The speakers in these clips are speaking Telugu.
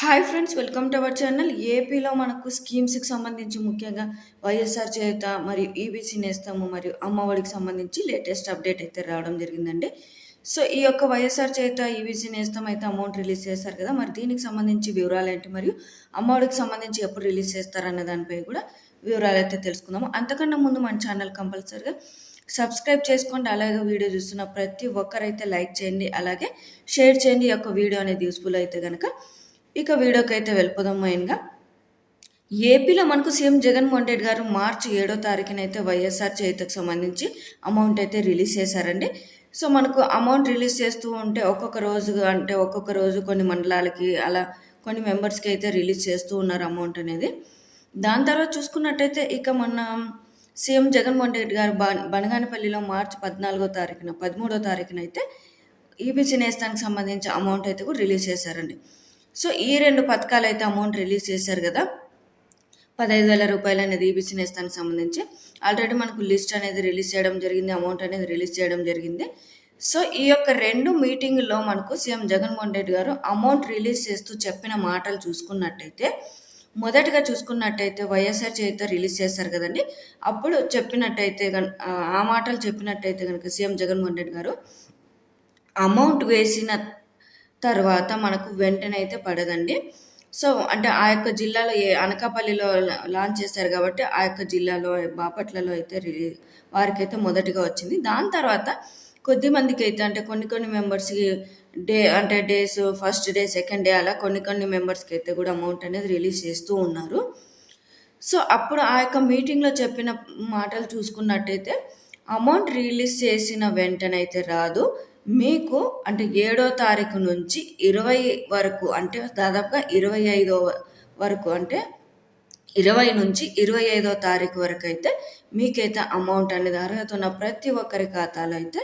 Hi friends, welcome to our channel. ఏపీలో మనకు స్కీమ్స్కి సంబంధించి ముఖ్యంగా వైఎస్ఆర్ చేయుత మరియు ఈబీసీ నేస్తము మరియు అమ్మఒడికి సంబంధించి లేటెస్ట్ అప్డేట్ అయితే రావడం జరిగిందండి. సో ఈ యొక్క వైఎస్ఆర్ చేయుత ఈబీసీ నేస్తం అయితే అమౌంట్ రిలీజ్ చేశారు కదా, మరి దీనికి సంబంధించి వివరాలు ఏంటి మరియు అమ్మఒడికి సంబంధించి ఎప్పుడు రిలీజ్ చేస్తారన్న దానిపై కూడా వివరాలు అయితే తెలుసుకుందాము. అంతకన్నా ముందు మన ఛానల్ కంపల్సరిగా సబ్స్క్రైబ్ చేసుకోండి. అలాగే వీడియో చూస్తున్న ప్రతి ఒక్కరైతే లైక్ చేయండి, అలాగే షేర్ చేయండి. ఈ యొక్క వీడియో అనేది యూస్ఫుల్ అయితే కనుక. ఇక వీడియోకి అయితే వెళ్ళిపోదాం. మెయిన్గా ఏపీలో మనకు సీఎం జగన్మోహన్ రెడ్డి గారు మార్చి 7వ తారీఖున అయితే వైఎస్ఆర్ చేయుతకు సంబంధించి అమౌంట్ అయితే రిలీజ్ చేశారండి. సో మనకు అమౌంట్ రిలీజ్ చేస్తూ ఉంటే ఒక్కొక్క రోజు కొన్ని మండలాలకి అలా కొన్ని మెంబర్స్కి అయితే రిలీజ్ చేస్తూ ఉన్నారు అమౌంట్ అనేది. దాని తర్వాత చూసుకున్నట్టయితే ఇక మొన్న సీఎం జగన్మోహన్ రెడ్డి గారు బనగానపల్లిలో మార్చి 13వ తారీఖున అయితే ఈబీసీ నేస్తానికి సంబంధించి అమౌంట్ అయితే కూడా రిలీజ్ చేశారండి. సో ఈ రెండు పథకాలు అయితే అమౌంట్ రిలీజ్ చేశారు కదా, 15,000 రూపాయలు అనేది ఈబీసీ నేస్తానికి సంబంధించి ఆల్రెడీ మనకు లిస్ట్ అనేది రిలీజ్ చేయడం జరిగింది, అమౌంట్ అనేది రిలీజ్ చేయడం జరిగింది. సో ఈ యొక్క రెండు మీటింగుల్లో మనకు సీఎం జగన్మోహన్ రెడ్డి గారు అమౌంట్ రిలీజ్ చేస్తూ చెప్పిన మాటలు చూసుకున్నట్టయితే, మొదటగా చూసుకున్నట్టయితే వైఎస్ఆర్ చేయుత రిలీజ్ చేశారు కదండి. అప్పుడు ఆ మాటలు చెప్పినట్టయితే కనుక సీఎం జగన్మోహన్ రెడ్డి గారు అమౌంట్ వేసిన తర్వాత మనకు వెంటనే అయితే పడదండి. సో అంటే ఆ యొక్క జిల్లాలో అనకాపల్లిలో లాంచ్ చేశారు కాబట్టి ఆ యొక్క జిల్లాలో బాపట్లలో అయితే వారికైతే మొదటిగా వచ్చింది. దాని తర్వాత కొద్ది మందికి అయితే అంటే కొన్ని మెంబర్స్కి days first day second day అలా కొన్ని మెంబర్స్కి అయితే కూడా అమౌంట్ అనేది రిలీజ్ చేస్తూ ఉన్నారు. సో అప్పుడు ఆ యొక్క మీటింగ్లో చెప్పిన మాటలు చూసుకున్నట్టయితే అమౌంట్ రిలీజ్ చేసిన వెంటనైతే రాదు, మీకు అంటే 7వ తారీఖు నుంచి 20 వరకు అంటే దాదాపుగా 25 వరకు అంటే 20 నుంచి 25వ తారీఖు వరకు అయితే మీకైతే అమౌంట్ అనేది అర్హత ఉన్న ప్రతి ఒక్కరి ఖాతాలో అయితే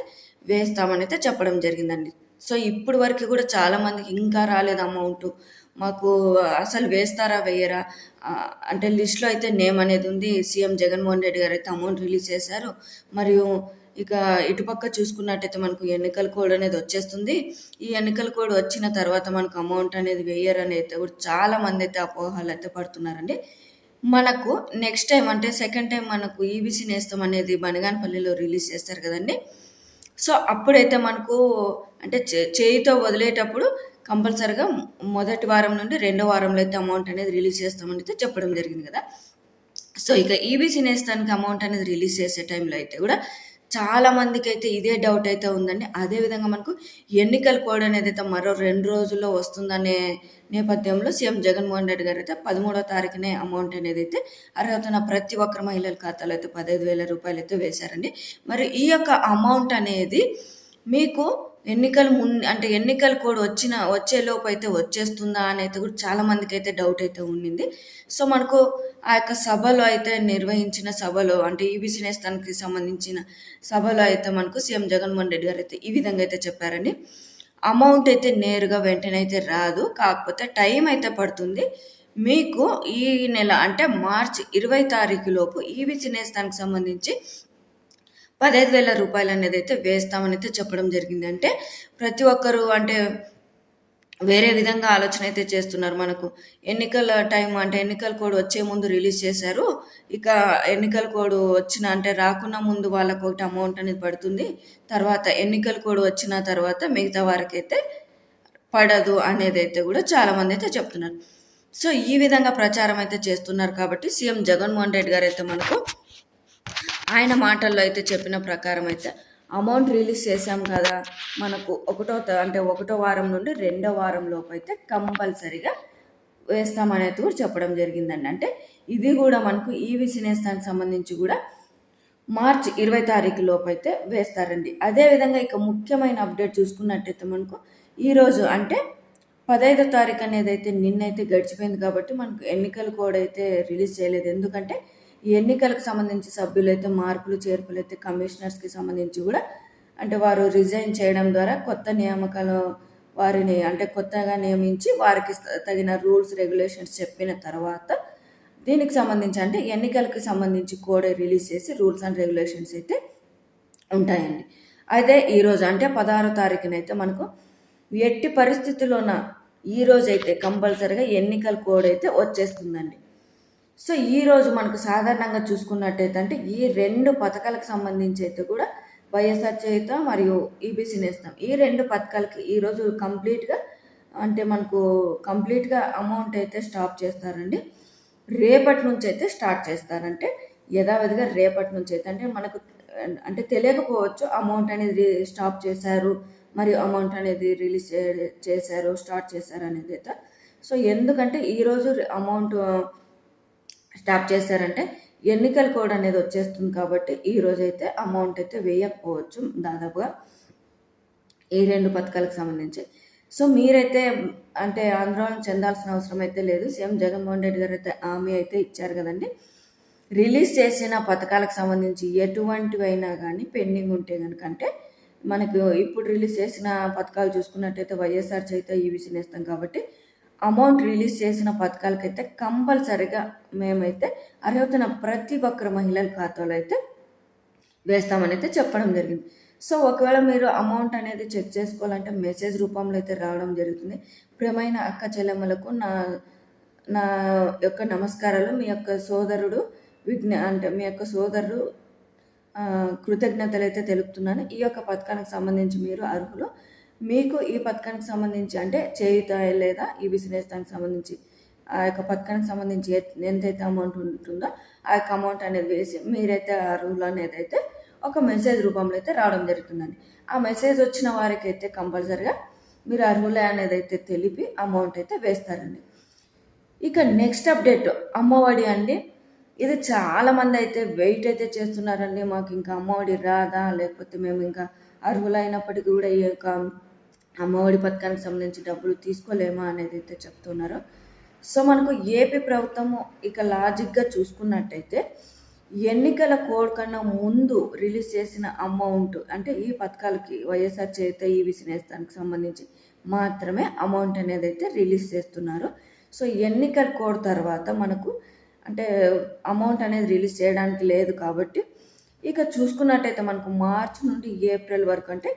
వేస్తామని అయితే చెప్పడం జరిగిందండి. సో ఇప్పుడు వరకు కూడా చాలామందికి ఇంకా రాలేదు అమౌంట్, మాకు అసలు వేస్తారా వేయరా అంటే లిస్ట్లో అయితే నేమ్ అనేది ఉంది. సీఎం జగన్మోహన్ రెడ్డి గారు అయితే అమౌంట్ రిలీజ్ చేశారు. మరియు ఇక ఇటుపక్క చూసుకున్నట్టయితే మనకు ఎన్నికల కోడ్ అనేది వచ్చేస్తుంది. ఈ ఎన్నికల కోడ్ వచ్చిన తర్వాత మనకు అమౌంట్ అనేది వేయరని అయితే కూడా చాలామంది అయితే అపోహలు అయితే పడుతున్నారండి. మనకు నెక్స్ట్ టైం అంటే సెకండ్ టైం మనకు ఈబీసీ నేస్తం అనేది బనగానపల్లిలో రిలీజ్ చేస్తారు కదండి. సో అప్పుడైతే మనకు అంటే చేయితో వదిలేటప్పుడు కంపల్సరిగా మొదటి వారం నుండి 2వ వారంలో అయితే అమౌంట్ అనేది రిలీజ్ చేస్తామని అయితే చెప్పడం జరిగింది కదా. సో ఇక ఈబీసీ నేస్తానికి అమౌంట్ అనేది రిలీజ్ చేసే టైంలో అయితే కూడా చాలామందికి అయితే ఇదే డౌట్ అయితే ఉందండి. అదేవిధంగా మనకు ఎన్నికల కోడ్ అనేది అయితే మరో 2 రోజుల్లో వస్తుందనే నేపథ్యంలో సీఎం జగన్మోహన్ రెడ్డి గారు అయితే 13వ తారీఖునే అమౌంట్ అనేది అయితే అర్హత ఉన్న ప్రతి ఒక్కరి మహిళల ఖాతాలో అయితే 15,000 రూపాయలు అయితే వేశారండి. మరి ఈ యొక్క అమౌంట్ అనేది మీకు ఎన్నికల కోడ్ వచ్చేలోపు అయితే వచ్చేస్తుందా అని అయితే కూడా చాలామందికి అయితే డౌట్ అయితే ఉండింది. సో మనకు ఆ యొక్క సభలో అయితే నిర్వహించిన సభలో అంటే ఈబీసీ నేస్తానికి సంబంధించిన సభలో అయితే మనకు సీఎం జగన్మోహన్ రెడ్డి గారు అయితే ఈ విధంగా అయితే చెప్పారండి. అమౌంట్ అయితే నేరుగా వెంటనే అయితే రాదు, కాకపోతే టైం అయితే పడుతుంది. మీకు ఈ నెల అంటే మార్చి 20 తారీఖు లోపు ఈబీసీ నేస్తానికి సంబంధించి 15,000 రూపాయలు అనేది అయితే వేస్తామని అయితే చెప్పడం జరిగింది. అంటే ప్రతి ఒక్కరు అంటే వేరే విధంగా ఆలోచన అయితే చేస్తున్నారు. మనకు ఎన్నికల టైం అంటే ఎన్నికల కోడ్ వచ్చే ముందు రిలీజ్ చేశారు, ఇక ఎన్నికల కోడ్ అంటే రాకున్నా ముందు వాళ్ళకు ఒకటి అమౌంట్ అనేది పడుతుంది, తర్వాత ఎన్నికల కోడ్ వచ్చిన తర్వాత మిగతా వారికైతే పడదు అనేది అయితే కూడా చాలామంది అయితే చెప్తున్నారు. సో ఈ విధంగా ప్రచారం అయితే చేస్తున్నారు కాబట్టి సీఎం జగన్మోహన్ రెడ్డి గారు అయితే మనకు ఆయన మాటల్లో అయితే చెప్పిన ప్రకారం అయితే అమౌంట్ రిలీజ్ చేశాం కదా, మనకు ఒకటో వారం నుండి 2వ వారం లోపు అయితే కంపల్సరీగా వేస్తామనేది కూడా చెప్పడం జరిగిందండి. అంటే ఇది కూడా మనకు ఈబీసీ నేస్తానికి సంబంధించి కూడా మార్చి 20 తారీఖు లోపు అయితే వేస్తారండి. అదేవిధంగా ఇక ముఖ్యమైన అప్డేట్ చూసుకున్నట్టయితే మనకు ఈరోజు అంటే 15వ తారీఖు అనేది అయితే నిన్నైతే గడిచిపోయింది కాబట్టి మనకు ఎన్నికల కోడ్ అయితే రిలీజ్ చేయలేదు. ఎందుకంటే ఈ ఎన్నికలకు సంబంధించి సభ్యులు అయితే మార్పులు చేర్పులు అయితే కమిషనర్స్కి సంబంధించి కూడా అంటే వారు రిజైన్ చేయడం ద్వారా కొత్త నియామకాలు వారిని అంటే కొత్తగా నియమించి వారికి తగిన రూల్స్ రెగ్యులేషన్స్ చెప్పిన తర్వాత దీనికి సంబంధించి అంటే ఎన్నికలకు సంబంధించి కోడ్ రిలీజ్ చేసి రూల్స్ అండ్ రెగ్యులేషన్స్ అయితే ఉంటాయండి. అయితే ఈరోజు అంటే 16వ తారీఖునైతే మనకు ఎట్టి పరిస్థితుల్లోన ఈరోజు అయితే కంపల్సరిగా ఎన్నికల కోడ్ అయితే వచ్చేస్తుందండి. సో ఈరోజు మనకు సాధారణంగా చూసుకున్నట్టయితే అంటే ఈ 2 పథకాలకు సంబంధించి అయితే కూడా వైఎస్ఆర్ చేయుత మరియు ఈబీసీ నేస్తం ఈ 2 పథకాలకి ఈరోజు కంప్లీట్గా అంటే మనకు కంప్లీట్గా అమౌంట్ అయితే స్టాప్ చేస్తారండి. రేపటి నుంచి అయితే స్టార్ట్ చేస్తారంటే యథావిధిగా రేపటి నుంచి అయితే అంటే మనకు అంటే తెలియకపోవచ్చు అమౌంట్ అనేది స్టాప్ చేశారు మరియు అమౌంట్ అనేది రిలీజ్ చేశారు స్టార్ట్ చేశారు అనేది అయితే. సో ఎందుకంటే ఈరోజు అమౌంట్ స్టాప్ చేశారంటే ఎన్నికల కోడ్ అనేది వచ్చేస్తుంది కాబట్టి ఈరోజు అయితే అమౌంట్ అయితే వేయకపోవచ్చు దాదాపుగా ఈ 2 పథకాలకు సంబంధించి. సో మీరైతే అంటే ఆందోళన చెందాల్సిన అవసరం అయితే లేదు. సీఎం జగన్మోహన్ రెడ్డి గారు అయితే హామీ అయితే ఇచ్చారు కదండి. రిలీజ్ చేసిన పథకాలకు సంబంధించి ఎటువంటివైనా కానీ పెండింగ్ ఉంటే కనుక అంటే మనకు ఇప్పుడు రిలీజ్ చేసిన పథకాలు చూసుకున్నట్టయితే వైఎస్ఆర్ చేయుత ఈబీసీ నేస్తం కాబట్టి అమౌంట్ రిలీజ్ చేసిన పథకాలకైతే కంపల్సరిగా మేమైతే అర్హతన ప్రతి ఒక్కరు మహిళల ఖాతాలో అయితే వేస్తామని అయితే చెప్పడం జరిగింది. సో ఒకవేళ మీరు అమౌంట్ అనేది చెక్ చేసుకోవాలంటే మెసేజ్ రూపంలో అయితే రావడం జరుగుతుంది. ప్రియమైన అక్క చెల్లెమ్మలకు నా నా యొక్క నమస్కారాలు. మీ యొక్క సోదరుడు అంటే మీ యొక్క సోదరుడు కృతజ్ఞతలు అయితే తెలుపుతున్నాను. ఈ యొక్క పథకానికి సంబంధించి మీరు అర్హులు. మీకు ఈ పథకానికి సంబంధించి అంటే చేయుత లేదా ఈబీసీ నేస్తానికి సంబంధించి ఆ యొక్క పథకానికి సంబంధించి ఎంతైతే అమౌంట్ ఉంటుందో ఆ యొక్క అమౌంట్ అనేది వేసి మీరైతే అర్హులు అనేది అయితే ఒక మెసేజ్ రూపంలో అయితే రావడం జరుగుతుందండి. ఆ మెసేజ్ వచ్చిన వారికి అయితే కంపల్సరిగా మీరు అర్హులే అనేది అయితే తెలిపి అమౌంట్ అయితే వేస్తారండి. ఇక నెక్స్ట్ అప్డేట్ అమ్మఒడి అండి. ఇది చాలామంది అయితే వెయిట్ అయితే చేస్తున్నారండి. మాకు ఇంకా అమ్మఒడి రాదా, లేకపోతే మేము ఇంకా అర్హులైనప్పటికీ కూడా ఈ యొక్క అమ్మఒడి పథకానికి సంబంధించి డబ్బులు తీసుకోలేమా అనేది అయితే చెప్తున్నారు. సో మనకు ఏపీ ప్రభుత్వము ఇక లాజిక్గా చూసుకున్నట్టయితే ఎన్నికల కోడ్ కన్నా ముందు రిలీజ్ చేసిన అమౌంట్ అంటే ఈ పథకాలకి వైఎస్ఆర్ చేయుత ఈబీసీ నేస్తానికి సంబంధించి మాత్రమే అమౌంట్ అనేది అయితే రిలీజ్ చేస్తున్నారు. సో ఎన్నికల కోడ్ తర్వాత మనకు అంటే అమౌంట్ అనేది రిలీజ్ చేయడానికి లేదు కాబట్టి ఇక చూసుకున్నట్టయితే మనకు మార్చి నుండి ఏప్రిల్ వరకు అంటే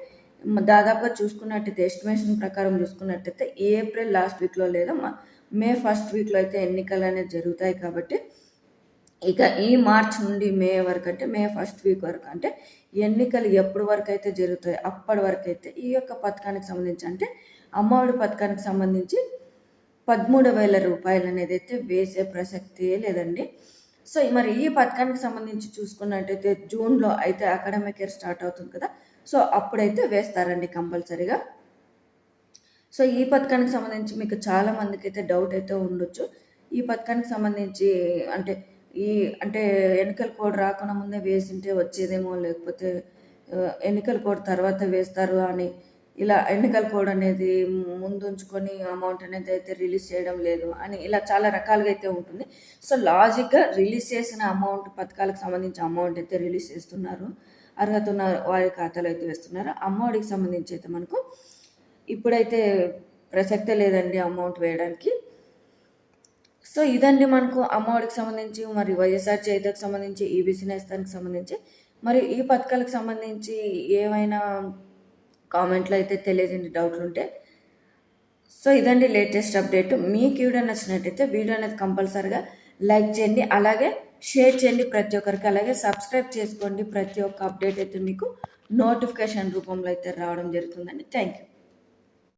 దాదాపుగా చూసుకున్నట్టయితే ఎస్టిమేషన్ ప్రకారం చూసుకున్నట్టయితే ఏప్రిల్ లాస్ట్ వీక్లో లేదా మే ఫస్ట్ వీక్లో అయితే ఎన్నికలు అనేది జరుగుతాయి కాబట్టి ఇక ఈ మార్చ్ నుండి మే వరకు అంటే మే ఫస్ట్ వీక్ వరకు అంటే ఎన్నికలు ఎప్పటి వరకు అయితే జరుగుతాయి అప్పటి వరకు అయితే ఈ యొక్క పథకానికి సంబంధించి అంటే అమ్మఒడి పథకానికి సంబంధించి 13,000 రూపాయలు అనేది అయితే వేసే ప్రసక్తే లేదండి. సో మరి ఈ పథకానికి సంబంధించి చూసుకున్నట్టయితే జూన్లో అయితే అకాడమిక్ ఇయర్ స్టార్ట్ అవుతుంది కదా. సో అప్పుడైతే వేస్తారండి కంపల్సరీగా. సో ఈ పథకానికి సంబంధించి మీకు చాలా మందికి అయితే డౌట్ అయితే ఉండొచ్చు. ఈ పథకానికి సంబంధించి అంటే ఎన్నికల కోడ్ రాకుండా ముందే వేసింటే వచ్చేదేమో, లేకపోతే ఎన్నికల కోడ్ తర్వాత వేస్తారు అని ఇలా ఎన్నికల కోడ్ అనేది ముందుంచుకొని అమౌంట్ అనేది అయితే రిలీజ్ చేయడం లేదు అని ఇలా చాలా రకాలుగా అయితే ఉంటుంది. సో లాజిక్గా రిలీజ్ చేసిన అమౌంట్ పథకాలకు సంబంధించి అమౌంట్ అయితే రిలీజ్ చేస్తున్నారు. అర్హత ఉన్న వారి ఖాతాలో అయితే వేస్తున్నారు. అమ్మఒడికి సంబంధించి అయితే మనకు ఇప్పుడైతే ప్రసక్తే లేదండి అమౌంట్ వేయడానికి. సో ఇదండి మనకు అమ్మఒడికి సంబంధించి మరి వైఎస్ఆర్ చేయుతకు సంబంధించి ఈబీసీ నేస్తానికి సంబంధించి మరి ఈ పథకాలకు సంబంధించి ఏమైనా కామెంట్లో అయితే తెలియజేయండి డౌట్లు ఉంటే. సో ఇదండి లేటెస్ట్ అప్డేట్. మీకు వీడియో నచ్చినట్టయితే వీడియో అనేది కంపల్సరీగా లైక్ చేయండి, అలాగే షేర్ చేయండి ప్రతి ఒక్కరికి, అలాగే సబ్స్క్రైబ్ చేసుకోండి. ప్రతి ఒక్క అప్డేట్ అయితే మీకు నోటిఫికేషన్ రూపంలో అయితే రావడం జరుగుతుందండి. Thank you.